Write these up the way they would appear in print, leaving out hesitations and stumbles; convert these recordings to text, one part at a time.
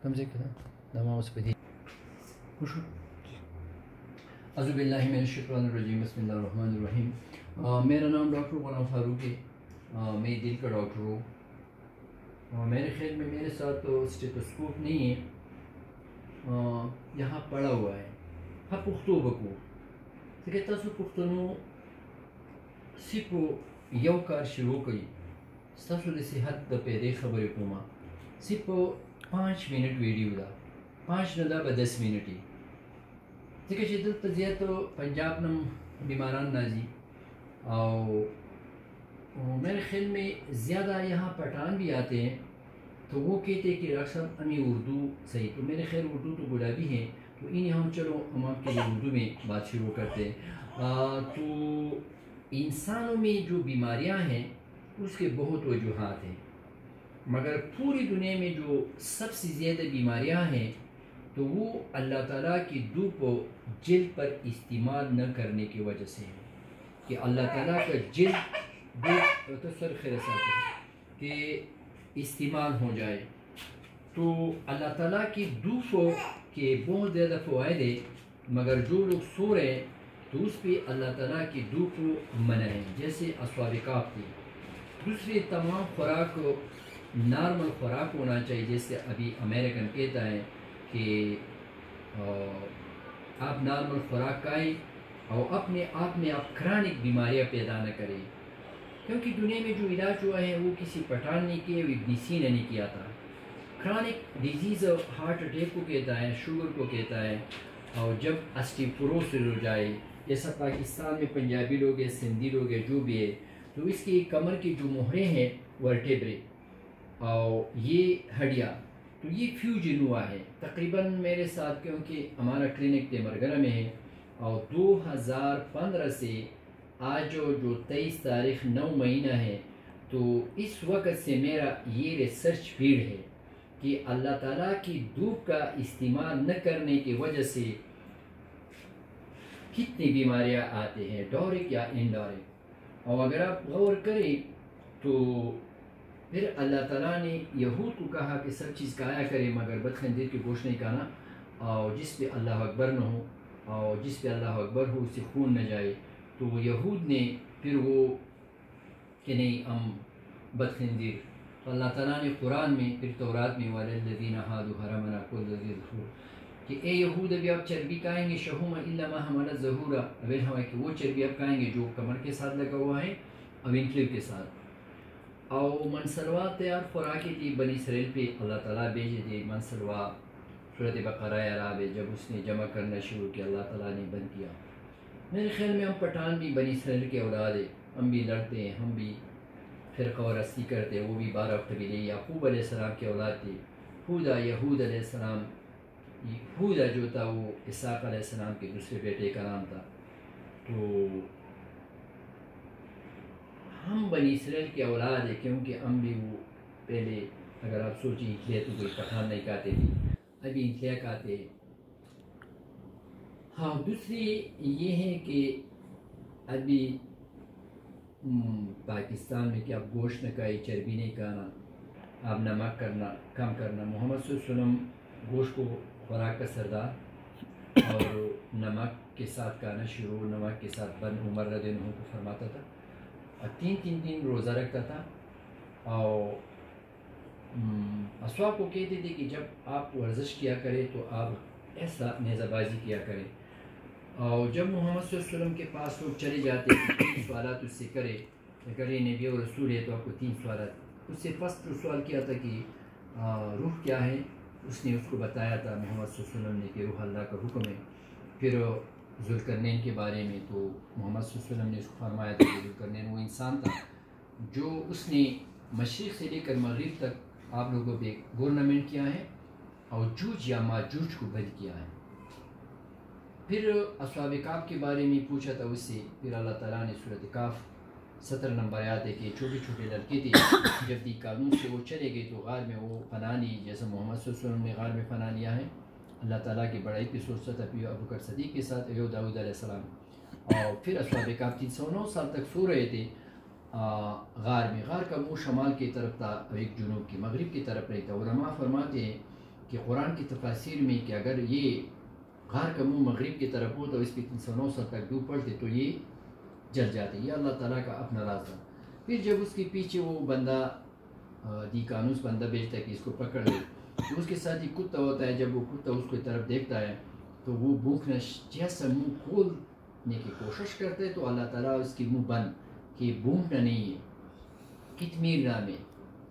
کم سے کم دما اس پہ دی خوش اعوذ باللہ من الشیطان الرجیم بسم اللہ الرحمن الرحیم. میرا نام ڈاکٹر غلام فاروق ہے. میں دل کا ڈاکٹر ہوں. میرے خیال میں میرے ساتھ تو اسٹیٹوسکوپ نہیں ہے, یہاں پڑا ہوا ہے. ہاں پختو بکو کہ تاسو پختنو سپو یو کار شروع کئی ستاسو د صحت د پیدې خبرې کومه سپو 5 منٹ ویڈیو دا 5 نه دا به 10 منټي ځکه چې دلته زیاتو پنجاب نم بیماران نازی اور میرے خیال میں زیادہ یہاں پٹھان بھی آتے ہیں تو وہ کہتے ہیں کہ ڈاکٹر صاحب ہمیں اردو صحیح. تو میرے خیال اردو تو گلابی ہیں تو انہیں ہم چلو ہم آپ کے لیے اردو میں بات شروع کرتے ہیں. تو انسانوں میں جو بیماریاں ہیں اس کے بہت وجوہات ہیں, مگر پوری دنیا میں جو سب سے زیادہ بیماریاں ہیں تو وہ اللہ تعالیٰ کی دھوپ و جلد پر استعمال نہ کرنے کی وجہ سے ہے. کہ اللہ تعالیٰ کا جلد کہ استعمال ہو جائے تو اللہ تعالیٰ کی دھوپ کے بہت زیادہ فوائد ہیں, مگر جو لوگ سو رہے ہیں تو اس پہ اللہ تعالیٰ کی دھوپ منع ہے. جیسے اسواب کاف تھی. دوسری تمام خوراک نارمل خوراک ہونا چاہیے. جیسے ابھی امریکن کہتا ہے کہ آپ نارمل خوراک کھائیں اور اپنے آپ میں آپ کرانک بیماریاں پیدا نہ کریں, کیونکہ دنیا میں جو علاج ہوا ہے وہ کسی پٹھان نے کیا, وہ ابن سینا نے کیا تھا. کرانک ڈیزیز ہارٹ اٹیک کو کہتا ہے, شوگر کو کہتا ہے, اور جب اسٹیفروسس ہو جائے جیسا پاکستان میں پنجابی لوگ ہیں, سندھی لوگ ہیں, جو بھی ہے, تو اس کی کمر کی جو مہرے ہیں ورٹیبرے اور یہ ہڈیاں تو یہ فیوجن ہوا ہے تقریباً میرے ساتھ, کیونکہ ہمارا کلینک تیمرگرہ میں ہے اور 2015 سے آج جو 23 تاریخ 9 مہینہ ہے تو اس وقت سے میرا یہ ریسرچ فیلڈ ہے کہ اللہ تعالیٰ کی دھوپ کا استعمال نہ کرنے کی وجہ سے کتنی بیماریاں آتے ہیں, ڈائریکٹ یا انڈائریکٹ. اور اگر آپ غور کریں تو پھر اللہ تعالیٰ نے یہود کو کہا کہ سب چیز کھایا کرے مگر بدخنزیر کے گوشت نہیں کھانا, اور جس پہ اللہ اکبر نہ ہو اور جس پہ اللہ اکبر ہو اس سے خون نہ جائے. تو یہود نے پھر وہ کہ نہیں ہم بدخنزیر, تو اللہ تعالیٰ نے قرآن میں پھر تورات میں وَلَلَّذِينَ هَادُوا حَرَمْنَا كُلَّ ذِي ظُفُورٍ کہ اے یہود ابھی آپ چربی کھائیں گے شہوم الا ما حملت ظہورا, ابھی ہمیں کہ وہ چربی آپ کھائیں گے جو کمر کے ساتھ لگا ہوا ہے اور انکلیو کے ساتھ. اور منسلوا تیار خوراکی تھی بنی اسرائیل پہ اللہ تعالیٰ بھیجے تھے. منسلوا صورت بقرہ عراب ہے, جب اس نے جمع کرنا شروع کیا اللہ تعالیٰ نے بند کیا. میرے خیال میں ہم پٹھان بھی بنی اسرائیل کے اولاد ہیں, ہم بھی لڑتے ہیں, ہم بھی فرقہ ورستی کرتے ہیں. وہ بھی 12 قبیلے یعقوب علیہ السلام کے اولاد تھے. ہودا یہود علیہ السلام, ہودا جو تھا وہ اسحاق علیہ السلام کے دوسرے بیٹے کا نام تھا. تو ہم بنی اسرائیل کے اولاد ہیں کیونکہ ہم بھی وہ پہلے اگر آپ سوچیں انتلیا تو کوئی پٹھان نہیں کھاتے تھے, ابھی انتلیا کھاتے ہیں. ہاں دوسری یہ ہے کہ ابھی پاکستان میں کہ آپ گوشت نہ کھائیں, چربی نہیں کھانا, آپ نمک کرنا کم کرنا. محمد صلی اللہ علیہ وسلم گوشت کو خوراک کا سردار اور نمک کے ساتھ کھانا شروع, نمک کے ساتھ بند عمر رضی اللہ عنہ کو فرماتا تھا, اور 3 دن روزہ رکھتا تھا. اور اسوا کو کہتے تھے کہ جب آپ ورزش کیا کریں تو آپ ایسا نیزہ بازی کیا کریں. اور جب محمد صلی اللہ علیہ وسلم کے پاس لوگ چلے جاتے ہیں 3 سوالات اس سے کرے, اگر یہ نبی اور رسول ہے تو آپ کو 3 سوالات. اس سے فرسٹ سوال کیا تھا کہ روح کیا ہے, اس نے اس کو بتایا تھا محمد صلی اللہ علیہ وسلم نے کہ روح اللہ کا حکم ہے. پھر ذوالقرنین کے بارے میں تو محمد صلی اللہ علیہ وسلم نے اس کو فرمایا تھا کہ ذوالقرنین وہ انسان تھا جو اس نے مشرق سے لے کر مغرب تک آپ لوگوں پہ گورنمنٹ کیا ہے اور جوج یا ماجوج کو بند کیا ہے. پھر اصحاب کہف کے بارے میں پوچھا تھا اس سے. پھر اللہ تعالیٰ نے سورۃ کہف 17 نمبر آیات ہے کہ چھوٹے چھوٹے لڑکے تھے, جب دی قانون سے وہ چلے گئے تو غار میں وہ پناہ لی, جیسا محمد صلی اللہ علیہ وسلم نے غار میں پناہ لیا ہے. اللہ تعالیٰ کی بڑائی پہ سوچتا تھا پھر ابوبکر صدیق کے ساتھ ایو داؤد علیہ السلام. اور پھر اصحاب کہف 309 سال تک سو رہے تھے غار میں. غار کا منہ شمال کی طرف تھا اور ایک جنوب کی مغرب کی طرف نہیں تھا. علماء فرماتے ہیں کہ قرآن کی تفاسیر میں کہ اگر یہ غار کا منہ مغرب کی طرف ہو تو اس پہ 309 سال تک ڈوب پڑتے تو یہ جل جاتے. یہ اللہ تعالیٰ کا اپنا راز تھا. پھر جب اس کے پیچھے وہ بندہ دیکانوس بندہ بیچتا ہے کہ اس کو پکڑ لے، تو اس کے ساتھ ہی کتا ہوتا ہے. جب وہ کتا اس کی طرف دیکھتا ہے تو وہ بھوکنا جیسا منہ کھولنے کی کوشش کرتا ہے تو اللہ تعالیٰ اس کی منہ بند کہ بھوکنا نہیں ہے. کتمیر نام ہے،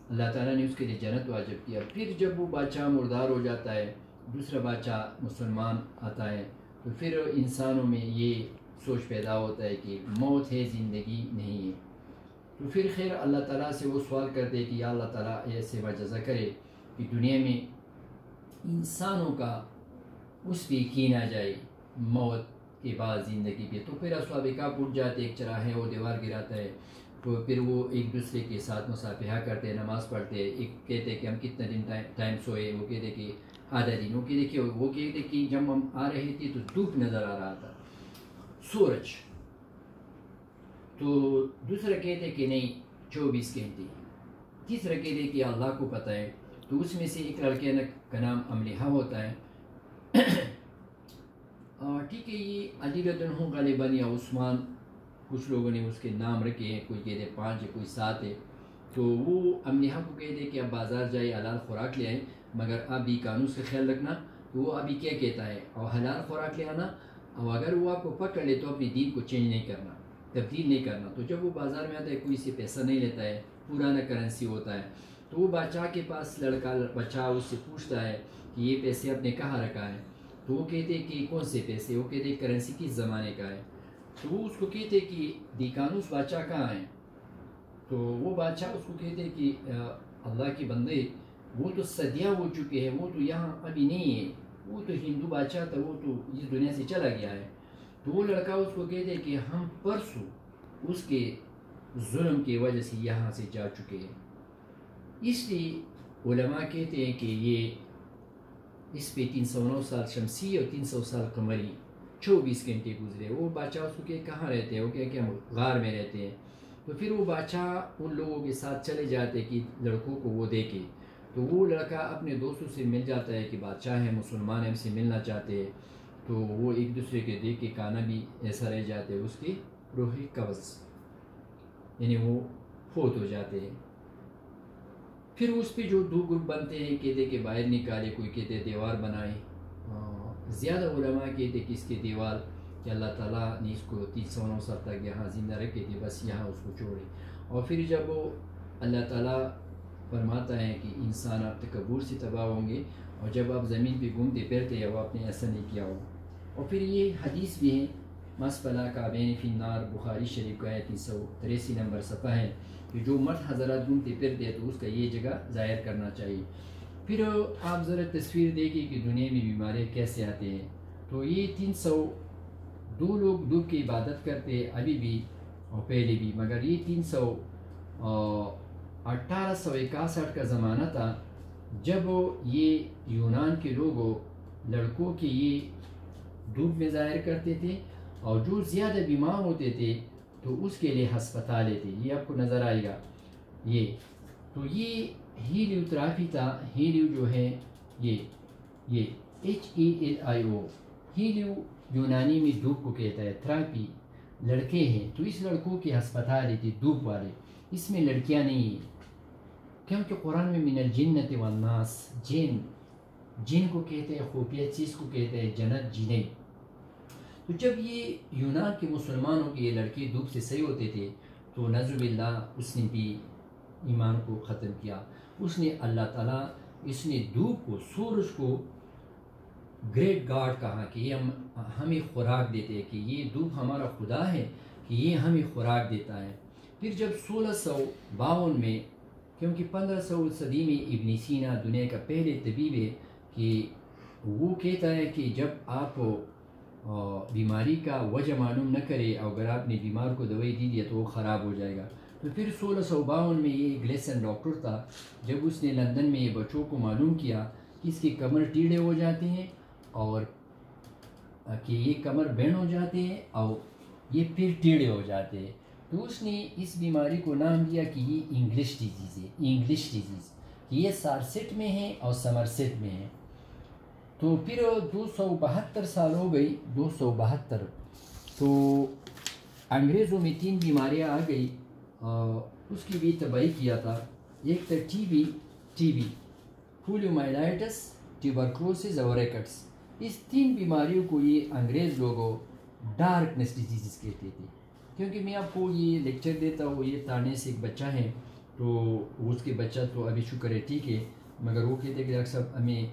اللہ تعالیٰ نے اس کے لیے جنت واجب کیا. پھر جب وہ بادشاہ مردار ہو جاتا ہے، دوسرا بادشاہ مسلمان آتا ہے، تو پھر انسانوں میں یہ سوچ پیدا ہوتا ہے کہ موت ہے، زندگی نہیں ہے. تو پھر خیر اللہ تعالیٰ سے وہ سوال کرتے کہ یا اللہ تعالیٰ ایسے وجزہ کرے کہ دنیا میں انسانوں کا اس پہ یقین آ جائے موت کے بعد زندگی پہ. تو پھر اصحاب کہف اٹھ جاتے، ایک چراہے وہ دیوار گراتا ہے، تو پھر وہ ایک دوسرے کے ساتھ مصافحہ کرتے، نماز پڑھتے. ایک کہتے کہ ہم کتنا دن ٹائم سوئے، وہ کہتے کہ آدھا دن. وہ کہتے کہ جب ہم آ رہے تھے تو دھوپ نظر آ رہا تھا، سورج. تو دوسرا کہتے کہ نہیں 24 گھنٹے. تیسرا کہتے کہ اللہ کو پتہ ہے. تو اس میں سے ایک لڑکے کا نام املیحہ ہوتا ہے. ٹھیک ہے، یہ علی رضی اللہ عنہ غالباً یا عثمان، کچھ لوگوں نے اس کے نام رکھے ہیں، کوئی کہتے 5 ہے، کوئی 7 ہے. تو وہ املیحہ کو کہتے کہ آپ بازار جائے حلال خوراک لے آئیں، مگر آپ بھی قانون سے خیال رکھنا. تو وہ ابھی کیا کہتا ہے، اور حلال خوراک لے آنا، اور اگر وہ آپ کو پکڑ لے تو اپنی دین کو چینج نہیں کرنا، تبدیل نہیں کرنا. تو جب وہ بازار میں آتا ہے کوئی سے پیسہ نہیں لیتا ہے، پرانا کرنسی ہوتا ہے. تو وہ بادشاہ کے پاس لڑکا بچہ اس سے پوچھتا ہے کہ یہ پیسے آپ نے کہاں رکھا ہے. تو وہ کہتے کہ کون سے پیسے؟ وہ کہتے کرنسی کس زمانے کا ہے. تو وہ اس کو کہتے کہ دیکانوس بادشاہ کہاں ہے؟ تو وہ بادشاہ اس کو کہتے کہ اللہ کے بندے وہ تو صدیاں ہو چکے ہیں، وہ تو یہاں ابھی نہیں ہے، وہ تو ہندو بادشاہ تھا، وہ تو اس دنیا سے چلا گیا ہے. تو وہ لڑکا اس کو کہتے کہ ہم پرسوں اس کے ظلم کی وجہ سے یہاں سے جا چکے ہیں. اس لیے علماء کہتے ہیں کہ یہ اس پہ 309 سال شمسی اور 300 سال قمری 24 گھنٹے گزرے. وہ بادشاہ اس کو کہ کہاں رہتے ہیں؟ وہ کہ ہم غار میں رہتے ہیں. تو پھر وہ بادشاہ ان لوگوں کے ساتھ چلے جاتے کہ لڑکوں کو وہ دیکھے. تو وہ لڑکا اپنے دوستوں سے مل جاتا ہے کہ بادشاہ ہے، مسلمان ہم سے ملنا چاہتے ہیں. تو وہ ایک دوسرے کے دیکھ کے کانا بھی ایسا رہ جاتے، اس کی روحی قبض، یعنی وہ فوت ہو جاتے ہیں. پھر اس پہ جو 2 گروپ بنتے ہیں، کہتے کہ باہر نکالے، کوئی کہتے دیوار بنائے. زیادہ علماء کہتے کہ اس کے دیوار کہ اللہ تعالیٰ نے اس کو 309 سال تک یہاں زندہ رکھے تھے، بس یہاں اس کو چھوڑے. اور پھر جب وہ اللہ تعالیٰ فرماتا ہے کہ انسان آپ تکبر سے تباہ ہوں گے، اور جب آپ زمین پہ گھومتے پھرتے ہیں وہ آپ نے ایسا نہیں کیا ہو. اور پھر یہ حدیث بھی ہے، مسفلا کعبین فی النار، بخاری شریف کا 383 نمبر صفحہ ہے، کہ جو مرد حضرات گھومتے پھرتے ہیں تو اس کا یہ جگہ ظاہر کرنا چاہیے. پھر آپ ذرا تصویر دیکھیں کہ دنیا میں بیماریاں کیسے آتے ہیں. تو یہ 302 لوگ ڈوب کے عبادت کرتے ہیں ابھی بھی اور پہلے بھی، مگر یہ 1861 کا زمانہ تھا جب یہ یونان کے لوگوں لڑکوں کے یہ ڈوب میں ظاہر کرتے تھے، اور جو زیادہ بیمار ہوتے تھے تو اس کے لیے ہسپتالیں تھے. یہ آپ کو نظر آئے گا. یہ تو یہ ہیلیو تھراپی تھا. ہیلیو جو ہے یہ HELIO، ہیلیو یونانی میں دھوپ کو کہتا ہے، تھراپی لڑکے ہیں. تو اس لڑکوں کے ہسپتال تھے دھوپ والے، اس میں لڑکیاں نہیں ہیں، کیونکہ قرآن میں من الجنت والناس، جن کو کہتے ہیں، خفیہ چیز کو کہتے ہیں جنت، جنیں. تو جب یہ یونان کے مسلمانوں کے یہ لڑکے دھوپ سے صحیح ہوتے تھے تو نعوذ باللہ اس نے بھی ایمان کو ختم کیا. اس نے اللہ تعالیٰ، اس نے دھوپ کو، سورج کو گریٹ گاڈ کہا کہ یہ ہمیں خوراک دیتے ہیں، کہ یہ دھوپ ہمارا خدا ہے کہ یہ ہمیں خوراک دیتا ہے. پھر جب 1652 میں، کیونکہ 1500 صدی میں ابن سینا دنیا کا پہلے طبیب ہے، کہ وہ کہتا ہے کہ جب آپ بیماری کا وجہ معلوم نہ کرے، اور اگر آپ نے بیمار کو دوائی دی دیا تو وہ خراب ہو جائے گا. تو پھر 1652 میں یہ گلیسن ڈاکٹر تھا، جب اس نے لندن میں یہ بچوں کو معلوم کیا کہ اس کی کمر ٹیڑھے ہو جاتے ہیں، اور کہ یہ کمر بینڈ ہو جاتے ہیں اور یہ پھر ٹیڑھے ہو جاتے ہیں، تو اس نے اس بیماری کو نام دیا کہ یہ انگلش ڈیزیز ہے. انگلش ڈیزیز یہ سارسیٹ میں ہے اور سمرسیٹ میں ہے. تو پھر 272 سال ہو گئی، 272. تو انگریزوں میں 3 بیماریاں آ گئی، اس کی بھی تباہی کیا تھا. ایک تھا ٹی بی، پولیومائلائٹس، ٹیوبرکلوسس اور ریکٹس. اس 3 بیماریوں کو یہ انگریز لوگوں ڈارکنس ڈیزیزز کہتے تھے. کیونکہ میں آپ کو یہ لیکچر دیتا ہوں، یہ تانے سے ایک بچہ ہے، تو اس کے بچہ تو ابھی شکر ہے ٹھیک ہے، مگر وہ کہتے کہ ڈاکٹر صاحب ہمیں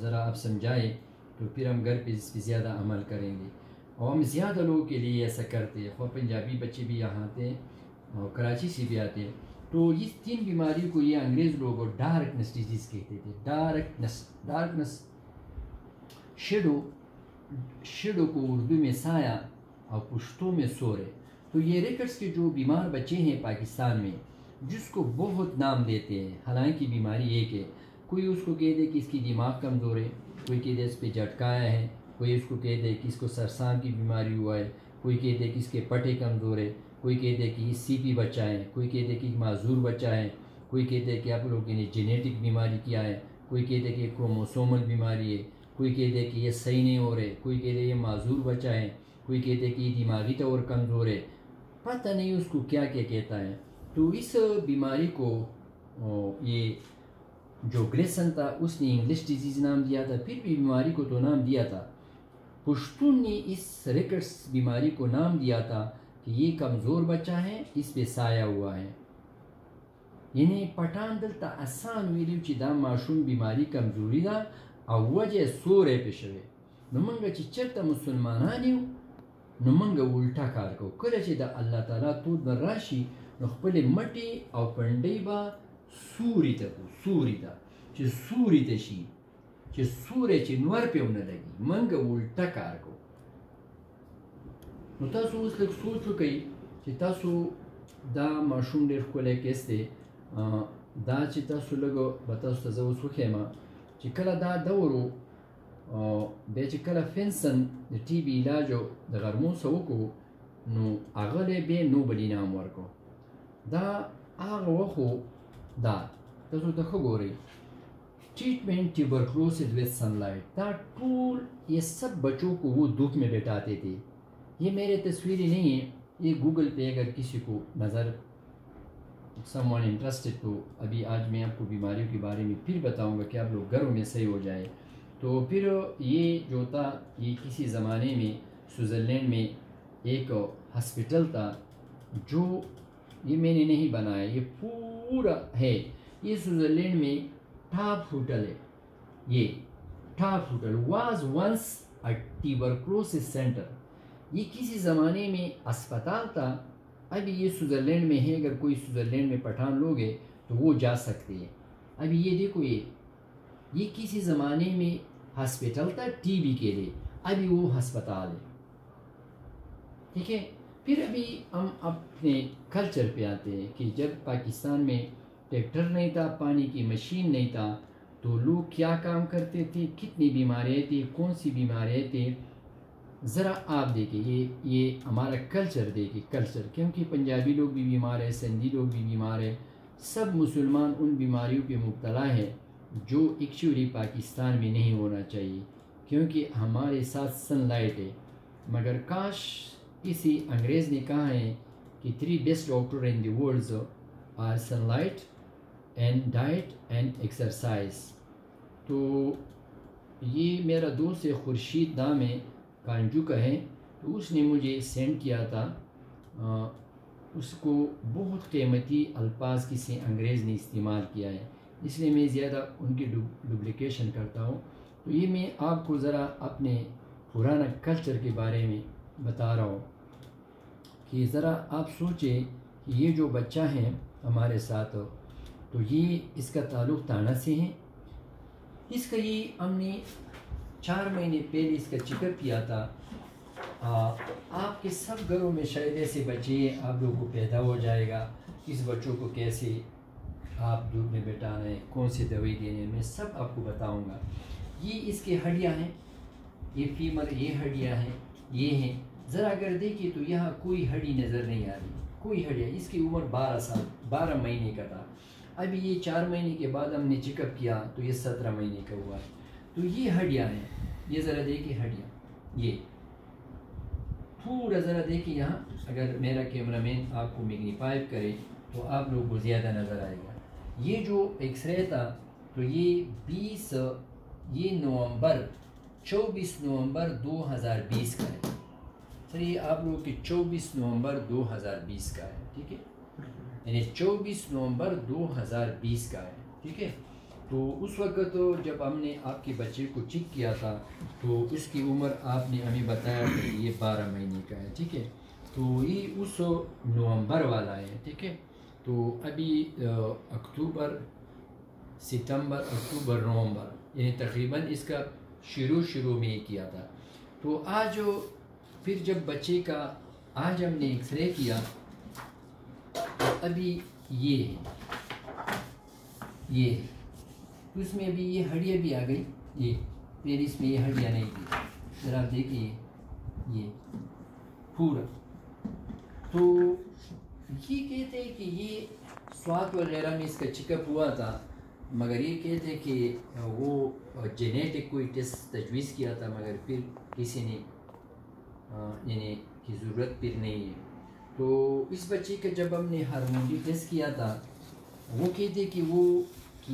ذرا آپ سمجھائیں تو پھر ہم گھر پہ اس پہ زیادہ عمل کریں گے. اور ہم زیادہ لوگوں کے لیے ایسا کرتے ہیں، خواہ پنجابی بچے بھی یہاں آتے ہیں اور کراچی سے بھی آتے ہیں. تو اس 3 بیماریوں کو یہ انگریز لوگوں ڈارکنس ڈیزیز کہتے تھے. ڈارکنس شیڈو کو اردو میں سایہ اور پشتوں میں سورے. تو یہ ریکٹس کے جو بیمار بچے ہیں پاکستان میں، جس کو بہت نام دیتے ہیں، حالانکہ بیماری ایک ہے. کوئی اس کو کہہ دے کہ اس کی دماغ کمزور ہے، کوئی کہہ دے اس پہ جھٹکا آیا ہے، کوئی اس کو کہہ دے کہ اس کو سرسان کی بیماری ہوا ہے، کوئی کہہ دے کہ اس کے پٹے کمزور ہے، کوئی کہہ دے کہ یہ سی پی بچہ ہے، کوئی کہہ دے کہ معذور بچہ ہے، کوئی کہہ دے کہ آپ لوگوں نے جینیٹک بیماری کیا ہے، کوئی کہہ دے کہ یہ کروموسومل بیماری ہے، کوئی کہہ دے کہ یہ صحیح نہیں ہو رہے، کوئی کہہ دے یہ معذور بچہ ہے، کوئی کہہ دے کہ یہ دماغی طور کمزور ہے. پتہ نہیں اس کو کیا کیا کہتا ہے. تو اس بیماری کو یہ جو گریسن تھا اس نے انگلش ڈیزیز نام دیا تھا، پھر بھی بیماری کو تو نام دیا تھا. پشتون نے اس ریکٹس بیماری کو نام دیا تھا کہ یہ کمزور بچہ ہے، اس پہ سایہ ہوا ہے. یعنی پٹھان دلتا آسان ویلیو چې دا ماشوم بیماری کمزوری ده او وجه سوری پې شوی. نو موږ چې چېرته مسلمانان یو نو موږ الټا کار کوو. کله چې د الله تعالی تود به راشي نو خپلې مټې او پنډۍ به سوري ته کړو، سوري ته چې سوري ته شي، چې سوری چې نور پې ونه لګي. موږ الټا کار کوو. نو تاسو اوس لږ سوچ وکئ چې تاسو دا ماشوم ډېر ښکلی کیس دی. دا چې تاسو لږ به تاسو ته زه اوس وښیم چې کله دا دور و، بیا چې کله فینسن د ټي بي علاجو د غرمو څه وکړو نو هغه لی بیا نوبل انعام ورکړو. دا هغه وخت و، دا تاسو ته ښه ګورئ، treatment tuberculosis with sun light. دا ټول یہ سب بچوں کو وہ دھوپ میں بٹھاتے تھے. یہ میرے تصویریں نہیں ہیں، یہ گوگل پہ اگر کسی کو نظر سم ون انٹرسٹڈ تو ابھی آج میں آپ کو بیماریوں کے بارے میں پھر بتاؤں گا کہ آپ لوگ گھروں میں صحیح ہو جائے. تو پھر یہ جو تھا، یہ کسی زمانے میں سوئٹزرلینڈ میں ایک ہاسپٹل تھا، جو یہ میں نے نہیں بنایا، یہ پورا ہے. یہ سوئٹزرلینڈ میں ٹاپ ہوٹل ہے. یہ top hotel was once a tuberculosis centre. یہ کسی زمانے میں اسپتال تھا. ابھی یہ سوئٹزرلینڈ میں ہے. اگر کوئی سوئٹزرلینڈ میں پٹھان لوگ ہیں تو وہ جا سکتے ہیں. ابھی یہ دیکھو، یہ کسی زمانے میں ہاسپٹل تھا ٹی بی کے لیے، ابھی وہ ہسپتال ہے. ٹھیک ہے. پھر ابھی ہم اپنے کلچر پہ آتے ہیں کہ جب پاکستان میں ٹریکٹر نہیں تھا، پانی کی مشین نہیں تھا، تو لوگ کیا کام کرتے تھے، کتنی بیماریاں تھیں، کون سی بیماریاں تھیں. ذرا آپ دیکھیں، یہ ہمارا کلچر دیکھیں، کلچر. کیونکہ پنجابی لوگ بھی بیمار ہیں، سندھی لوگ بھی بیمار ہیں، سب مسلمان ان بیماریوں پہ مبتلا ہیں جو ایکچولی پاکستان میں نہیں ہونا چاہیے، کیونکہ ہمارے ساتھ سن لائٹ ہے. مگر کاش کسی انگریز نے کہا ہے کہ 3 best doctor in the world are sunlight and diet and exercise. تو یہ میرا دوست ہے خورشید نام ہے، کانجو کا ہے. تو اس نے مجھے سینڈ کیا تھا. اس کو بہت قیمتی الفاظ کسی انگریز نے استعمال کیا ہے، اس لیے میں زیادہ ان کی ڈپلیکیشن کرتا ہوں. تو یہ میں آپ کو ذرا اپنے پرانا کلچر کے بارے میں بتا رہا ہوں کہ ذرا آپ سوچیں کہ یہ جو بچہ ہے ہمارے ساتھ، تو یہ اس کا تعلق تانا سے ہے. اس کا یہ ہم نے 4 مہینے پہلے اس کا چیک اپ کیا تھا. آپ کے سب گھروں میں شاید ایسے بچے آپ لوگوں کو پیدا ہو جائے گا. اس بچوں کو کیسے آپ دودھ میں بٹھانا ہے، کون سی دوائی دینے، میں سب آپ کو بتاؤں گا. یہ اس کے ہڈیاں ہیں، یہ فیمر، یہ ہڈیاں ہیں، یہ ہیں. ذرا اگر دیکھیے تو یہاں کوئی ہڈی نظر نہیں آ رہی، کوئی ہڈیاں. اس کی عمر 12 سال 12 مہینے کا تھا. ابھی یہ 4 مہینے کے بعد ہم نے چیک اپ کیا تو یہ 17 مہینے کا ہوا ہے. تو یہ ہڈیاں ہیں، یہ ذرا دیکھیں ہڈیاں، یہ پورا ذرا دیکھیں یہاں، اگر میرا کیمرہ مین آپ کو میگنیفائی کرے تو آپ لوگوں کو زیادہ نظر آئے گا۔ یہ جو ایکس رے تھا تو یہ 24 نومبر 2020 کا ہے سر، یہ آپ لوگوں کے 24 نومبر 2020 کا ہے، ٹھیک ہے، یعنی 24 نومبر 2020 کا ہے، ٹھیک ہے۔ تو اس وقت جب ہم نے آپ کے بچے کو چیک کیا تھا تو اس کی عمر آپ نے ہمیں بتایا کہ یہ 12 مہینے کا ہے، ٹھیک ہے، تو یہ اس نومبر والا ہے، ٹھیک ہے۔ تو ابھی اکتوبر، ستمبر، اکتوبر، نومبر، یعنی تقریباً اس کا شروع میں ہی کیا تھا۔ تو آج پھر جب بچے کا آج ہم نے ایکس رے کیا تو ابھی یہ تو اس میں ابھی یہ ہڈیاں بھی آ گئی، یہ پھر اس میں یہ ہڈیاں نہیں تھی، ذرا آپ دیکھیے یہ پورا۔ تو یہ کہتے ہیں کہ یہ سوات وغیرہ میں اس کا چیک اپ ہوا تھا، مگر یہ کہتے ہیں کہ وہ جینیٹک کوئی ٹیسٹ تجویز کیا تھا، مگر پھر کسی نے یعنی کی ضرورت پھر نہیں ہے۔ تو اس بچے کا جب ہم نے ہارمونی ٹیسٹ کیا تھا وہ کہتے کہ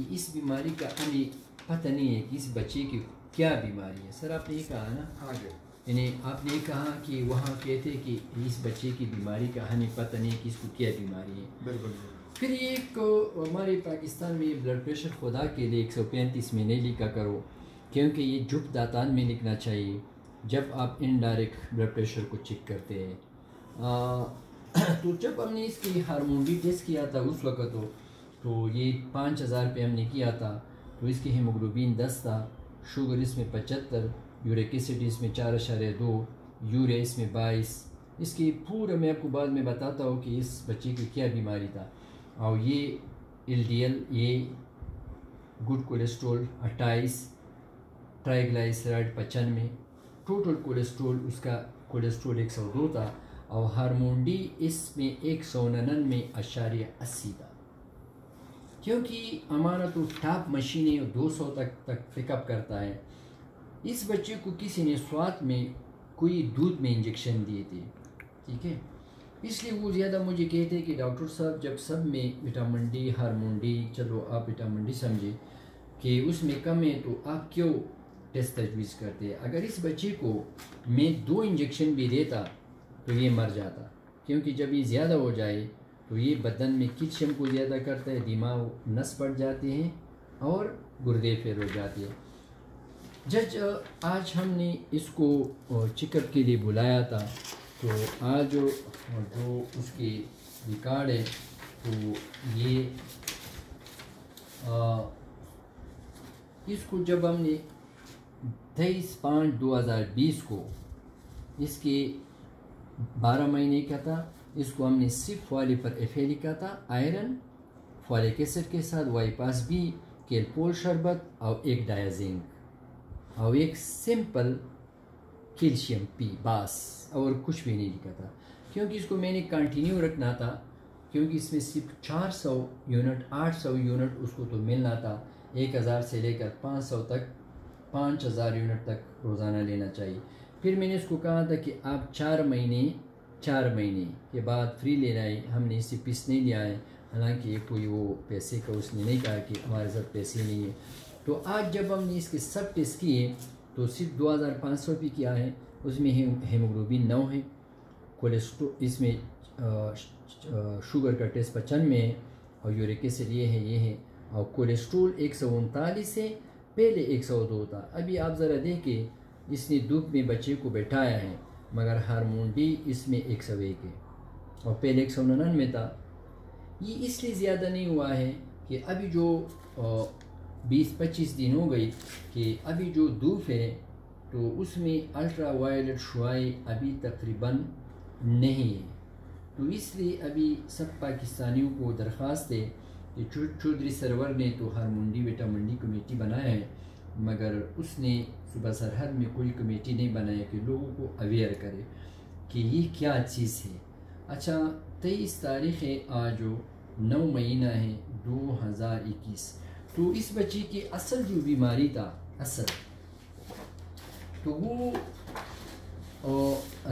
اس بیماری کا ہمیں پتہ نہیں ہے کہ اس بچے کی کیا بیماری ہے۔ سر آپ نے یہ کہا نا، یعنی آپ نے کہا کہ وہاں کہتے کہ اس بچے کی بیماری کا ہمیں پتہ نہیں کہ اس کو کیا بیماری ہے۔ بالکل۔ پھر یہ ایک ہمارے پاکستان میں بلڈ پریشر خدا کے لیے 135 میں نہیں لکھا کرو، کیونکہ یہ جھک داتان میں لکھنا چاہیے جب آپ انڈائریکٹ بلڈ پریشر کو چیک کرتے ہیں۔ تو جب ہم نے اس کی ہارمون بھی ٹیسٹ کیا تھا اس وقت تو یہ 5000 پہ ہم نے کیا تھا، تو اس کی ہیموگلوبین 10 تھا، شوگر اس میں 75، یورک ایسڈ اس میں 4.2، یوریا اس میں 22۔ اس کی پورا میں آپ کو بعد میں بتاتا ہوں کہ اس بچے کی کیا بیماری تھا۔ اور یہ LDL، یہ گڈ کولیسٹرول 28، ٹرائیگلائسرائڈ 95، ٹوٹل کولیسٹرول اس کا کولیسٹرول 102 تھا، اور ہارمون ڈی اس میں 199.80 تھا، کیونکہ ہمارا تو ٹاپ مشینیں 200 تک پک اپ کرتا ہے۔ اس بچے کو کسی نے سوات میں کوئی دودھ میں انجیکشن دیے تھے، ٹھیک ہے، اس لیے وہ زیادہ مجھے کہتے کہ ڈاکٹر صاحب جب سب میں وٹامن ڈی، ہارمون ڈی، چلو آپ وٹامن ڈی سمجھے کہ اس میں کم ہے تو آپ کیوں ٹیسٹ تجویز کرتے ہیں؟ اگر اس بچے کو میں 2 انجیکشن بھی دیتا تو یہ مر جاتا، کیونکہ جب یہ زیادہ ہو جائے تو یہ بدن میں کیلشیم کو زیادہ کرتا ہے، دماغ نس پڑ جاتے ہیں اور گردے فیل ہو جاتے ہیں۔ جج آج ہم نے اس کو چیک اپ کے لیے بلایا تھا، تو آج جو اس کی ریکارڈ ہے تو یہ اس کو جب ہم نے 23/5/2020 کو اس کے 12 مہینے کا تھا، اس کو ہم نے صرف فالیفر FA لکھا تھا، آئرن، فولک ایسڈ کے ساتھ وائپاس بی، کیلپول شربت اور ایک ڈایازنک اور ایک سمپل کیلشیم پی، بس اور کچھ بھی نہیں لکھا تھا، کیونکہ اس کو میں نے کنٹینیو رکھنا تھا، کیونکہ اس میں صرف 400 یونٹ 800 یونٹ اس کو تو ملنا تھا، 1000 سے لے کر 500 تک 5000 یونٹ تک روزانہ لینا چاہیے۔ پھر میں نے اس کو کہا تھا کہ آپ 4 مہینے کے بعد فری لینا ہے، ہم نے اس سے پیس نہیں لیا ہے، حالانکہ کوئی وہ پیسے کا اس نے نہیں کہا کہ ہمارے ساتھ پیسے نہیں ہیں۔ تو آج جب ہم نے اس کے سب ٹیسٹ کیے تو صرف 2500 پی کیا ہے، اس میں ہیموگلوبین 9 ہے، کولیسٹرول اس میں شوگر کا ٹیسٹ 95 ہے، اور یورک ایسڈ یہ ہے، اور کولیسٹرول 139 ہے، پہلے 102 تھا۔ ابھی آپ ذرا دیکھیں اس نے دھوپ میں بچے کو بیٹھایا ہے، مگر ہارمون ڈی اس میں 101 ہے اور پہلے 199 تھا۔ یہ اس لیے زیادہ نہیں ہوا ہے کہ ابھی جو 20-25 دن ہو گئی کہ ابھی جو دھوپ ہے تو اس میں الٹرا وائلٹ شعاع ابھی تقریباً نہیں ہے، تو اس لیے ابھی سب پاکستانیوں کو درخواست ہے کہ چودھری سرور نے تو hormone D vitamin D committee بنایا ہے، مگر اس نے صوبہ سرحد میں کوئی کمیٹی نہیں بنایا کہ لوگوں کو اویئر کرے کہ یہ کیا چیز ہے۔ اچھا 23 تاریخ ہے، آج 9 مہینہ ہے 2021، تو اس بچے کی اصل جو بیماری تھا، تو وہ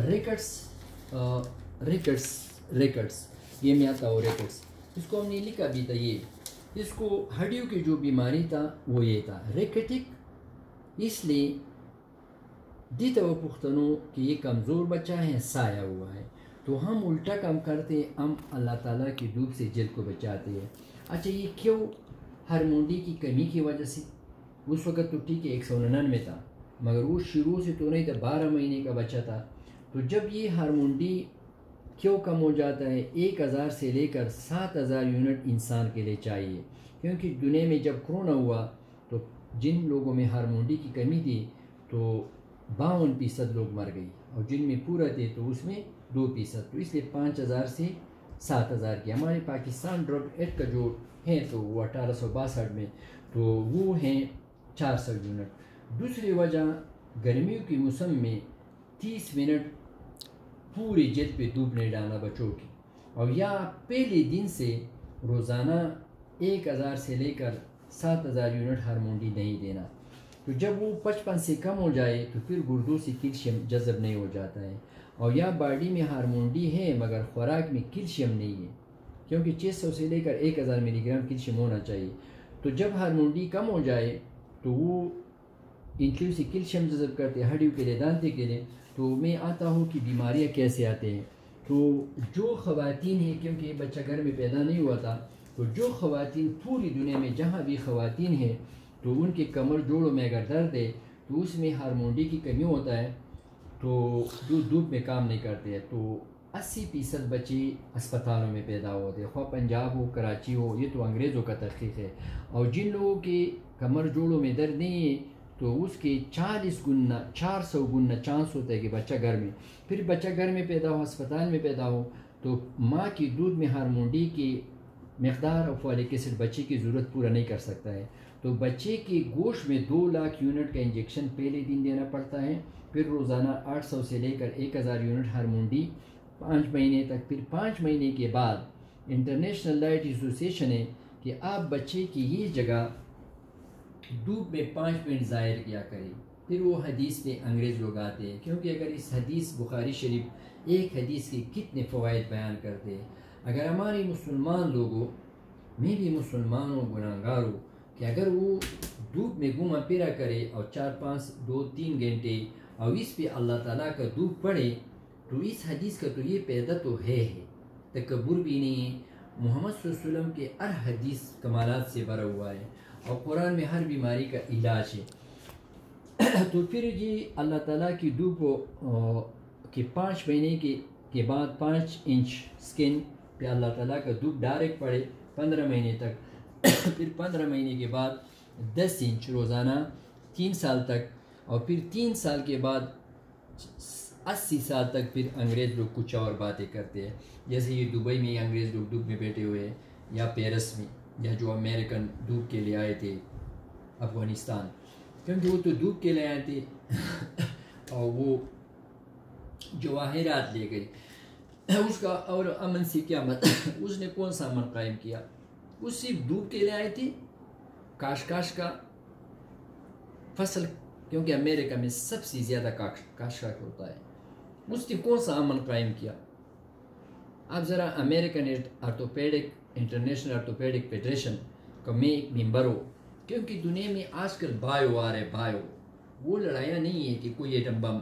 ریکٹس یہ میں آتا ہو ریکٹس، اس کو ہم نے لکھا بھی تھا، یہ اس کو ہڈیوں کی جو بیماری تھا وہ یہ تھا ریکٹک، اس لیے دیتا وہ پختنوں کہ یہ کمزور بچہ ہے، سایہ ہوا ہے، تو ہم الٹا کام کرتے، ہم اللہ تعالیٰ کی دھوپ سے جلد کو بچاتے ہیں۔ اچھا یہ کیوں؟ ہارمونڈی کی کمی کی وجہ سے، اس وقت تو ٹھیک ہے 199 تھا، مگر وہ شروع سے تو نہیں تھا، 12 مہینے کا بچہ تھا، تو جب یہ ہارمونڈی کیوں کم ہو جاتا ہے؟ 1000 سے لے کر 7000 یونٹ انسان کے لیے چاہیے، کیونکہ دنیا میں جب کرونا ہوا تو جن لوگوں میں ہارمونڈی کی کمی تھی تو 52% لوگ مر گئی، اور جن میں پورا تھے تو اس میں 2%، تو اس لیے 5000 سے 7000 کی ہمارے پاکستان ڈرگ ایکٹ کا جو ہے تو وہ 1862 میں، تو وہ ہیں 400 یونٹ۔ دوسری وجہ گرمیوں کے موسم میں 30 منٹ پوری جلد پہ دھوپ نہیں ڈالنا بچوں کی، اور یا پہلے دن سے روزانہ 1000 سے لے کر 7000 یونٹ ہارمونڈی نہیں دینا، تو جب وہ 55 سے کم ہو جائے تو پھر گردوں سے کیلشیم جذب نہیں ہو جاتا ہے، اور یا باڈی میں ہارمونڈی ہے مگر خوراک میں کیلشیم نہیں ہے، کیونکہ 600 سے لے کر 1000 ملی گرام کیلشیم ہونا چاہیے، تو جب ہارمونڈی کم ہو جائے تو وہ انٹلیو سے کیلشیم جذب کرتے ہڈیوں کے لیے، دانتے کے لیے، تو میں آتا ہوں کہ بیماریاں کیسے آتے ہیں۔ تو جو خواتین ہیں، کیونکہ یہ بچہ گھر میں پیدا نہیں ہوا تھا، تو جو خواتین پوری دنیا میں جہاں بھی خواتین ہیں تو ان کے کمر جوڑوں میں اگر درد ہے تو اس میں ہارمونڈی کی کمی ہوتا ہے، تو جو دھوپ میں کام نہیں کرتے ہیں، تو 80% بچے اسپتالوں میں پیدا ہوتے ہیں، خواہ پنجاب ہو کراچی ہو، یہ تو انگریزوں کا تحقیق ہے، اور جن لوگوں کے کمر جوڑوں میں درد نہیں ہے تو اس کے 400 گنا چانس ہوتا ہے کہ بچہ گھر میں، پھر بچہ گھر میں پیدا ہو، اسپتال میں پیدا ہو، تو ماں کی دودھ میں ہارمونڈی کی مقدار اور فولک ایسڈ بچے کی ضرورت پورا نہیں کر سکتا ہے، تو بچے کے گوشت میں 2 لاکھ یونٹ کا انجیکشن پہلے دن دینا پڑتا ہے، پھر روزانہ 800 سے لے کر 1000 یونٹ ہارمونڈی 5 مہینے تک، پھر 5 مہینے کے بعد انٹرنیشنل ڈائٹ ایسوسیشن ہے کہ آپ بچے کی یہ جگہ دھوپ میں 5 منٹ ظاہر کیا کریں، پھر وہ حدیث پہ انگریز لوگ آتے ہیں، کیونکہ اگر اس حدیث بخاری شریف ایک حدیث کے کتنے فوائد بیان کرتے ہیں، اگر ہمارے مسلمان لوگوں، میں بھی مسلمان ہوں، گناہگار ہوں، کہ اگر وہ دھوپ میں گھوما پھرا کرے اور 2-3 گھنٹے اور اس پہ اللہ تعالیٰ کا دھوپ پڑے، تو اس حدیث کا تو یہ پیدا تو ہے تکبر بھی نہیں ہے، محمد صلی اللہ علیہ وسلم کے ہر حدیث کمالات سے بھرا ہوا ہے، اور قرآن میں ہر بیماری کا علاج ہے۔ تو پھر یہ اللہ تعالیٰ کی دھوپ کہ 5 مہینے کے بعد 5 انچ سکن پہ اللہ تعالیٰ کا دھوپ ڈائریکٹ پڑے 15 مہینے تک، پھر 15 مہینے کے بعد 10 انچ روزانہ 3 سال تک، اور پھر 3 سال کے بعد 80 سال تک پھر انگریز لوگ کچھ اور باتیں کرتے ہیں، جیسے یہ دبئی میں انگریز لوگ دھوپ میں بیٹھے ہوئے ہیں، یا پیرس میں، یا جو امریکن دھوپ کے لیے آئے تھے افغانستان، کیونکہ وہ تو دھوپ کے لیے آئے تھے اور وہ جواہرات لے گئے، اس کا اور امن سے کیا مطلب؟ اس نے کون سا امن قائم کیا؟ وہ صرف دھوپ کے لیے آئے تھے، کاش کا فصل، کیونکہ امریکہ میں سب سے زیادہ کاش ہوتا ہے، اس نے کون سا امن قائم کیا؟ آپ ذرا American orthopaedic international orthopaedic federation کا میں ایک ممبر ہوں، کیونکہ دنیا میں آج کل بایو آ رہے، بایو، وہ لڑائیاں نہیں ہے کہ کوئی ایٹم بم،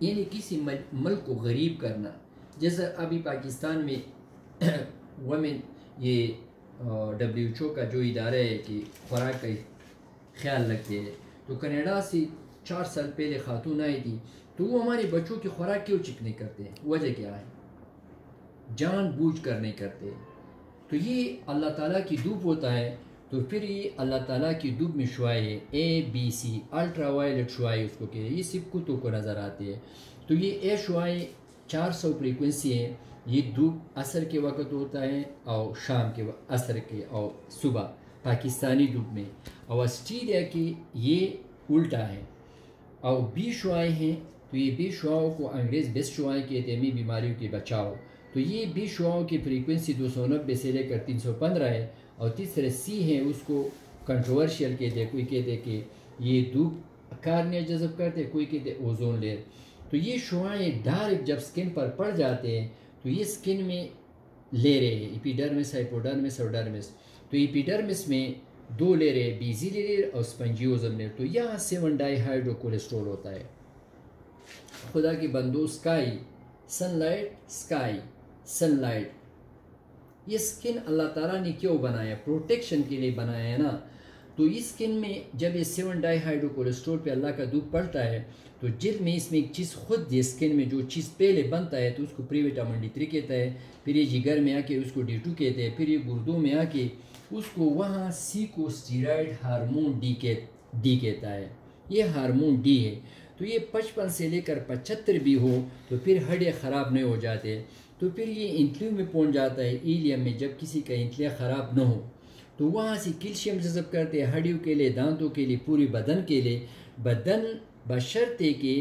یعنی کسی ملک کو غریب کرنا، جیسا ابھی پاکستان میں وومن یہ WHO کا جو ادارہ ہے کہ خوراک کا خیال رکھتے ہیں، تو کینیڈا سے 4 سال پہلے خاتون آئی تھی، تو وہ ہمارے بچوں کی خوراک کیوں چیک نہیں کرتے ہیں؟ وجہ کیا ہے؟ جان بوجھ کر نہیں کرتے، تو یہ اللہ تعالیٰ کی دھوپ ہوتا ہے، تو پھر یہ اللہ تعالیٰ کی دھوپ میں شعاع ہے ABC الٹرا وائلٹ شعاع اس کو کہ یہ سب کتوں کو نظر آتی ہے، تو یہ شعاع 400 فریکوینسی ہے، یہ دھوپ عصر کے وقت ہوتا ہے اور شام کے عصر کے اور صبح پاکستانی دھوپ میں، اور آسٹریلیا کی یہ الٹا ہے، اور 20 شعاعیں ہیں، تو یہ 20 شعاعوں کو انگریز بیسٹ شعاعیں کہتے ہیں، بیماریوں کے بچاؤ، تو یہ 20 شعاعوں کی فریکوینسی 290 سے لے کر 315 ہے، اور تیسرے C ہے، اس کو کنٹروورشیل کہتے ہیں، کوئی کہتے ہیں کہ یہ دھوپ کارنیا جذب کرتے ہیں، کوئی کہتے ہیں اوزون لیئر. تو یہ شعاعیں ڈائریکٹ جب سکن پر پڑ جاتے ہیں تو یہ سکن میں لیریں ہیں، ایپیڈرمس، ہائپوڈرمس اور ڈرمس. تو ایپیڈرمس میں 2 لیریں، بیزی لیئر اور اسپنجیوزم لیئر. تو یہاں 7 ڈائی ہائیڈرو کولیسٹرول ہوتا ہے. خدا کی بندو، sky, sun light, sky, sun light, یہ سکن اللہ تعالیٰ نے کیوں بنایا؟ پروٹیکشن کے لیے بنایا ہے نا. تو اس سکن میں جب یہ 7 ڈائی ہائیڈرو کولیسٹرول پہ اللہ کا دودھ پڑتا ہے تو جلد میں اس میں ایک چیز خود یہ سکن میں جو چیز پہلے بنتا ہے تو اس کو پری وٹامن D3 کہتا ہے، پھر یہ جگر میں آ کے اس کو D2 کہتے ہیں، پھر یہ گردوں میں آ کے اس کو وہاں سیکوسٹیرائڈ ہارمون ڈی کہتا ہے. یہ ہارمون ڈی ہے. تو یہ 55 سے لے کر 75 بھی ہو تو پھر ہڈیاں خراب نہیں ہو جاتے. تو پھر یہ انٹلیو میں پہنچ جاتا ہے، ایلیم میں، جب کسی کا انٹلیاں خراب نہ ہو تو وہاں سے کیلشیم جذب کرتے ہیں ہڈیوں کے لیے، دانتوں کے لیے، پوری بدن کے لیے. بدن بشرطے کہ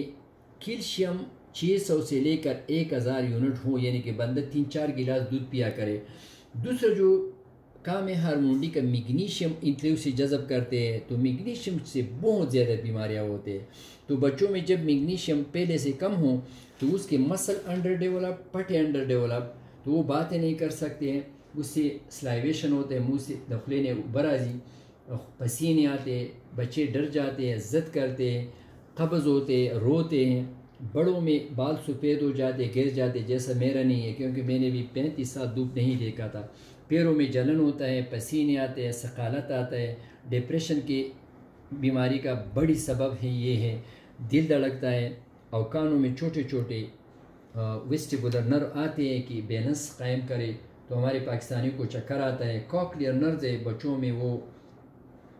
کیلشیم 600 سے لے کر 1000 یونٹ ہو، یعنی کہ بندہ 3-4 گلاس دودھ پیا کرے. دوسرا جو کام ہے ہارمون ڈی کا، میگنیشیم انٹلیو سے جذب کرتے ہیں. تو میگنیشیم سے بہت زیادہ بیماریاں ہوتے ہیں. تو بچوں میں جب میگنیشیم پہلے سے کم ہو تو اس کے مسل انڈر ڈیولپ، پٹھے انڈر ڈیولپ، تو وہ باتیں نہیں کر سکتے ہیں، اس سے سلائیویشن ہوتے ہیں، منہ سے دفلے نے برازی، پسینے آتے، بچے ڈر جاتے ہیں، ضد کرتے ہیں، قبض ہوتے، روتے ہیں. بڑوں میں بال سفید ہو جاتے، گر جاتے، جیسا میرا نہیں ہے کیونکہ میں نے بھی 35 سال دھوپ نہیں دیکھا تھا. پیروں میں جلن ہوتا ہے، پسینے آتے ہیں، ثقالت آتا ہے. ڈپریشن کی بیماری کا بڑی سبب ہے یہ ہے. دل دھڑکتا ہے، اور کانوں میں چھوٹے چھوٹے ویسٹیبولر نرو آتے ہیں کہ بیلنس قائم کرے. تو ہمارے پاکستانیوں کو چکر آتا ہے. کوکلیئر نرز ہے بچوں میں، وہ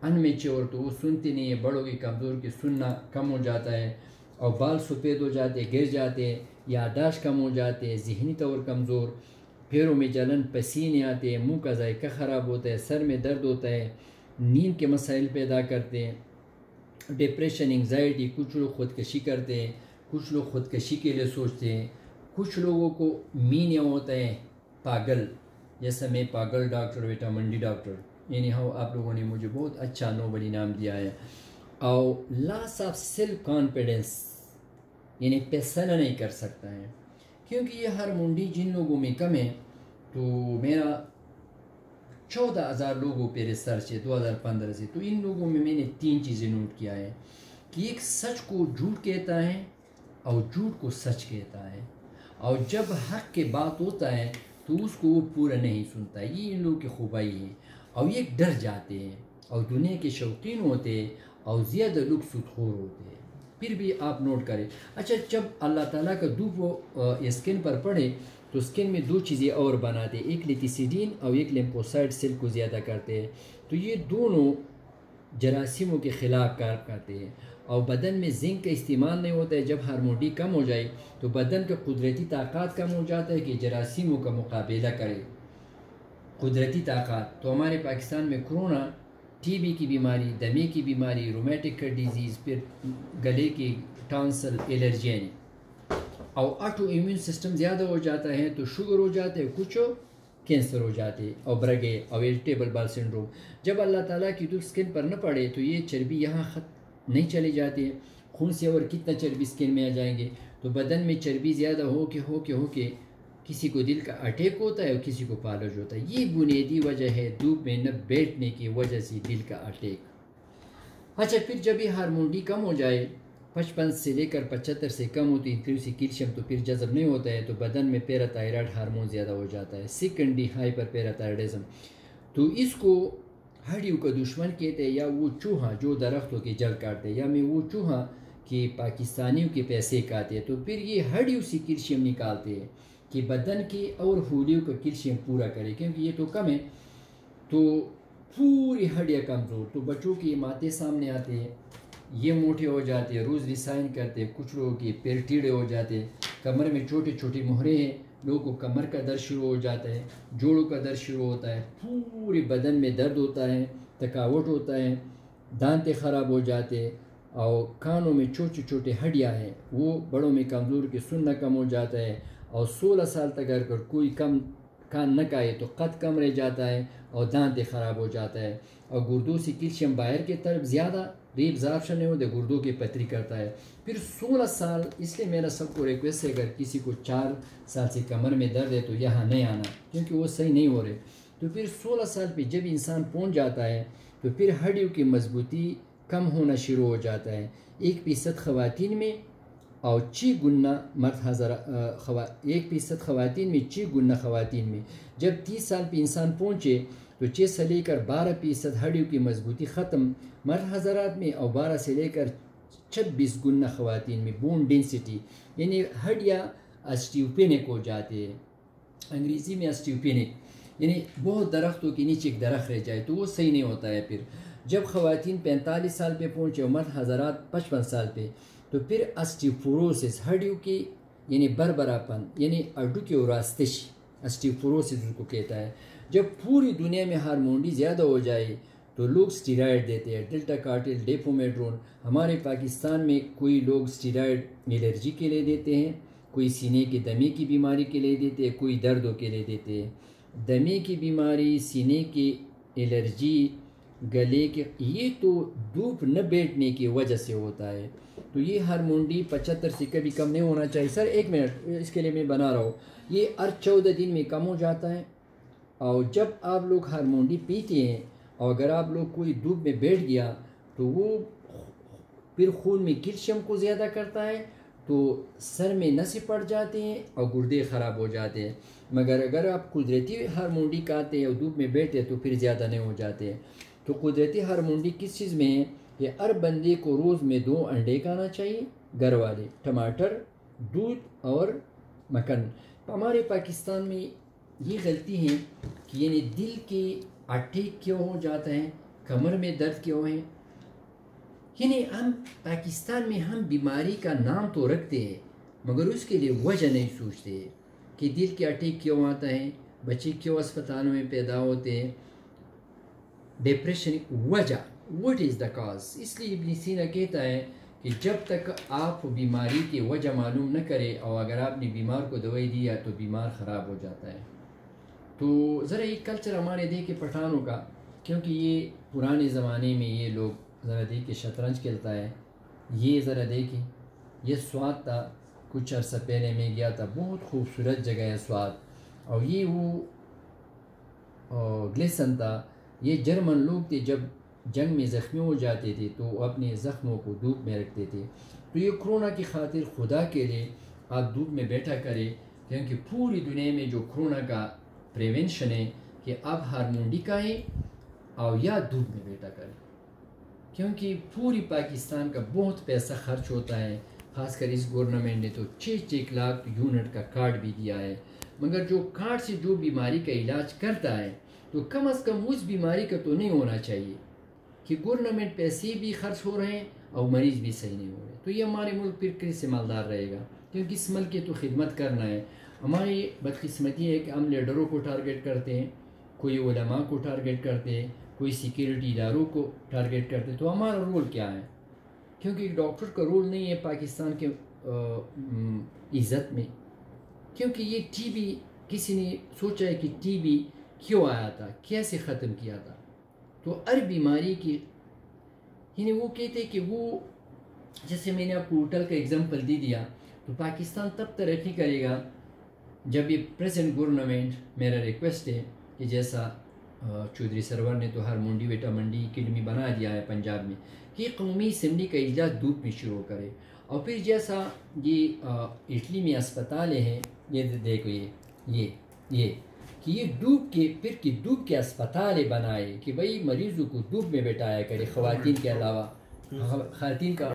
ان میچور، تو وہ سنتے نہیں ہیں. بڑوں کی کمزور کی سننا کم ہو جاتا ہے، اور بال سفید ہو جاتے، گر جاتے، یادداشت کم ہو جاتے، ذہنی طور کمزور، پیروں میں جلن، پسینے آتے ہیں، منہ کا ذائقہ خراب ہوتا ہے، سر میں درد ہوتا ہے، نیند کے مسائل پیدا کرتے ہیں، ڈپریشن، انگزائٹی. کچھ لوگ خودکشی کرتے ہیں، کچھ لوگ خودکشی کے لیے سوچتے ہیں، کچھ لوگوں کو مینیا ہوتا ہے، پاگل، جیسا میں پاگل ڈاکٹر، وٹامن ڈی ڈاکٹر. یعنی آپ لوگوں نے مجھے بہت اچھا نوبل انعام دیا ہے. اور لاس آف سیلف کانفیڈنس، یعنی فیصلہ نہیں کر سکتا ہے، کیونکہ یہ ہارمون ڈی جن لوگوں میں کم ہے. تو میرا 14,000 لوگوں پہ ریسرچ ہے 2015 سے. تو ان لوگوں میں نے 3 چیزیں نوٹ کیا ہے کہ ایک سچ کو جھوٹ کہتا ہے، اور جھوٹ کو سچ کہتا ہے، اور جب حق کے بات ہوتا ہے تو اس کو وہ پورا نہیں سنتا. یہ ان لوگوں کی خوبائی ہے. اور یہ ڈر جاتے ہیں، اور دنیا کے شوقین ہوتے ہیں، اور زیادہ لوگ سودخور ہوتے ہیں. پھر بھی آپ نوٹ کریں. اچھا، جب اللہ تعالیٰ کا دودھ وہ اسکن پر پڑے تو اسکن میں 2 چیزیں اور بناتے ہیں، ایک لیتیسیڈین اور ایک لیمفوسائٹ سیل کو زیادہ کرتے ہیں. تو یہ دونوں جراثیموں کے خلاف کار کرتے ہیں. اور بدن میں زنک کا استعمال نہیں ہوتا ہے. جب ہارمون ڈی کم ہو جائے تو بدن کا قدرتی طاقت کم ہو جاتا ہے کہ جراثیموں کا مقابلہ کرے. قدرتی طاقت. تو ہمارے پاکستان میں کرونا، ٹی بی کی بیماری، دمے کی بیماری، رومیٹک ڈیزیز، پھر گلے کی ٹانسل، الرجین، اور آٹو ایمیون سسٹم زیادہ ہو جاتا ہے تو شوگر ہو جاتے، کچھ کینسر ہو جاتے، اور برگے اور اریٹیبل بال سنڈروم. جب اللہ تعالیٰ کی دودھ سکن پر نہ پڑے تو یہ چربی یہاں نہیں چلی جاتی ہے. خون سے اور کتنا چربی سکن میں آ جائیں گے. تو بدن میں چربی زیادہ ہو کے کسی کو دل کا اٹیک ہوتا ہے اور کسی کو فالج ہوتا ہے. یہ بنیادی وجہ ہے دھوپ میں نہ بیٹھنے کی وجہ سے دل کا اٹیک. اچھا، پھر جب یہ ہارمون ڈی کم ہو جائے، 55 سے لے کر 75 سے کم ہوتی ہے، پھر سے کیلشیم تو پھر جذب نہیں ہوتا ہے، تو بدن میں پیراتائرائڈ ہارمون زیادہ ہو جاتا ہے، سیکنڈری ہائپر پیراتائرائڈزم. تو اس کو ہڈیوں کا دشمن کہتے ہیں، یا وہ چوہا جو درختوں کی جڑ کاٹتے، یا میں وہ چوہا کہ پاکستانیوں کے پیسے کھاتے ہیں. تو پھر یہ ہڈیوں سے کیلشیم نکالتے ہیں کہ بدن کی اور ہولیوں کا کیلشیم پورا کرے، کیونکہ یہ تو کم ہے تو پوری ہڈیاں کمزور. تو بچوں کی ماتیں سامنے آتے ہیں، یہ موٹے ہو جاتے ہیں، روز ریسائن کرتے، کچھ لوگوں کے پیر ٹیڑے ہو جاتے، کمر میں چھوٹی چھوٹی مہرے ہیں، لوگوں کو کمر کا درد شروع ہو جاتا ہے، جوڑوں کا درد شروع ہوتا ہے، پورے بدن میں درد ہوتا ہے، تھکاوٹ ہوتا ہے، دانتیں خراب ہو جاتے، اور کانوں میں چھوٹی چھوٹی ہڈیاں ہیں، وہ بڑوں میں کمزور کی سننا کم ہو جاتا ہے. اور 16 سال تک اگر کوئی کان نہ کھائے تو قد کم رہ جاتا ہے، اور دانتیں خراب ہو جاتا ہے. اور گردوں سے کیلشیم باہر کی طرف زیادہ ری ایبزارپشن ہے وہ گردوں کی پتری کرتا ہے. پھر 16 سال، اس لیے میرا سب کو ریکویسٹ ہے اگر کسی کو 4 سال سے کمر میں درد ہے تو یہاں نہیں آنا، کیونکہ وہ صحیح نہیں ہو رہے. تو پھر 16 سال پہ جب انسان پہنچ جاتا ہے تو پھر ہڈیوں کی مضبوطی کم ہونا شروع ہو جاتا ہے. 1% خواتین میں اور 6 گنا مرد حضرات 1% خواتین میں 6 گنا خواتین میں. جب 30 سال پہ انسان پہنچے تو 6 سے لے کر 12% ہڈیوں کی مضبوطی ختم مرد حضرات میں، اور 12 سے لے کر 26 گنا خواتین میں. بون ڈینسٹی یعنی ہڈیاں اسٹیوپینک ہو جاتے ہیں، انگریزی میں اسٹیوپینک، یعنی بہت درختوں کے نیچے ایک درخت رہ جائے تو وہ صحیح نہیں ہوتا ہے. پھر جب خواتین 45 سال پہ پہنچے اور مرد حضرات 55 سال پہ تو پھر اسٹیوپوروسس ہڈیوں کی یعنی بربراپن یعنی ہڈوں کی وراثتش اسٹیوپوروسس اس کو کہتا ہے. جب پوری دنیا میں ہارمونڈی زیادہ ہو جائے تو لوگ اسٹیرائڈ دیتے ہیں، ڈیلٹا کارٹل، ڈیپومیڈرون. ہمارے پاکستان میں کوئی لوگ اسٹیرائڈ الرجی کے لیے دیتے ہیں، کوئی سینے کے دمے کی بیماری کے لیے دیتے ہیں، کوئی دردوں کے لیے دیتے ہیں. دمے کی بیماری، سینے کی الرجی، گلے کے، یہ تو دھوپ نہ بیٹھنے کی وجہ سے ہوتا ہے. تو یہ ہارمونڈی 75 سے کبھی کم نہیں ہونا چاہیے. سر 1 منٹ اس کے لیے میں بنا رہا ہوں. یہ ہر 14 دن میں کم ہو جاتا ہے. اور جب آپ لوگ ہارمونڈی پیتے ہیں اور اگر آپ لوگ کوئی دھوپ میں بیٹھ گیا تو وہ پھر خون میں کیلشیم کو زیادہ کرتا ہے تو سر میں نسیں پڑ جاتے ہیں اور گردے خراب ہو جاتے ہیں. مگر اگر آپ قدرتی ہارمونڈی کھاتے ہیں اور دھوپ میں بیٹھے تو پھر زیادہ نہیں ہو جاتے ہیں. تو قدرتی ہارمونڈی کس چیز میں ہے کہ ہر بندے کو روز میں 2 انڈے کھانا چاہیے، گھر والے، ٹماٹر، دودھ اور مکھن. ہمارے پاکستان میں یہ غلطی ہے کہ یعنی دل کے اٹیک کیوں ہو جاتا ہے، کمر میں درد کیوں ہے. یعنی ہم پاکستان میں ہم بیماری کا نام تو رکھتے ہیں مگر اس کے لیے وجہ نہیں سوچتے کہ دل کے اٹیک کیوں آتا ہے، بچے کیوں اسپتالوں میں پیدا ہوتے ہیں. ڈپریشن وجہ، what is the cause. اس لیے ابن سینا کہتا ہے کہ جب تک آپ بیماری کی وجہ معلوم نہ کرے اور اگر آپ نے بیمار کو دوائی دیا تو بیمار خراب ہو جاتا ہے. تو ذرا یہ کلچر ہمارے دیکھے پٹھانوں کا، کیونکہ یہ پرانے زمانے میں یہ لوگ ذرا دیکھے شطرنج کھیلتا ہے. یہ ذرا دیکھیں، یہ سوات تھا، کچھ عرصہ پہلے میں گیا تھا، بہت خوبصورت جگہ ہے سوات. اور یہ وہ گلیسن تھا، یہ جرمن لوگ تھے، جب جنگ میں زخمی ہو جاتے تھے تو وہ اپنے زخموں کو دھوپ میں رکھتے تھے. تو یہ کرونا کی خاطر خدا کے لیے آپ دھوپ میں بیٹھا کرے، کیونکہ پوری دنیا میں جو کرونا کا پریونشن ہے کہ آپ ہارمونڈی کھائیں اور یا دھوپ میں بیٹھا کریں. کیونکہ پوری پاکستان کا بہت پیسہ خرچ ہوتا ہے، خاص کر اس گورنمنٹ نے تو 6 لاکھ یونٹ کا کارڈ بھی دیا ہے. مگر جو کارڈ سے جو بیماری کا علاج کرتا ہے تو کم از کم اس بیماری کا تو نہیں ہونا چاہیے کہ گورنمنٹ پیسے بھی خرچ ہو رہے ہیں اور مریض بھی صحیح نہیں ہو رہے. تو یہ ہمارے ملک پھر کس سے مالدار رہے گا، کیونکہ اس ملک کی تو خدمت کرنا ہے. ہماری بدقسمتی ہے کہ ہم لیڈروں کو ٹارگٹ کرتے ہیں، کوئی علماء کو ٹارگٹ کرتے ہیں، کوئی سیکیورٹی اداروں کو ٹارگٹ کرتے ہیں. تو ہمارا رول کیا ہے؟ کیونکہ ڈاکٹر کا رول نہیں ہے پاکستان کے عزت میں. کیونکہ یہ ٹی بی، کسی نے سوچا ہے کہ ٹی بی کیوں آیا تھا، کیسے ختم کیا تھا. تو ہر بیماری کی یعنی وہ کہتے کہ وہ، جیسے میں نے آپ کو ہوٹل کا ایگزامپل دے دیا، تو پاکستان تب ترقی کرے گا جب یہ پریزنٹ گورنمنٹ، میرا ریکویسٹ ہے کہ جیسا چودھری سرور نے تو ہارمونڈی وٹامن ڈی اکیڈمی بنا دیا ہے پنجاب میں، کہ قومی اسمبلی کا اجلاس دھوپ میں شروع کرے. اور پھر جیسا یہ اٹلی میں اسپتال ہیں، یہ دیکھو یہ کہ یہ دھوپ کے پھر کہ دھوپ کے اسپتال بنائے کہ بھائی مریضوں کو دھوپ میں بیٹھایا کرے، خواتین کے علاوہ خواتین کا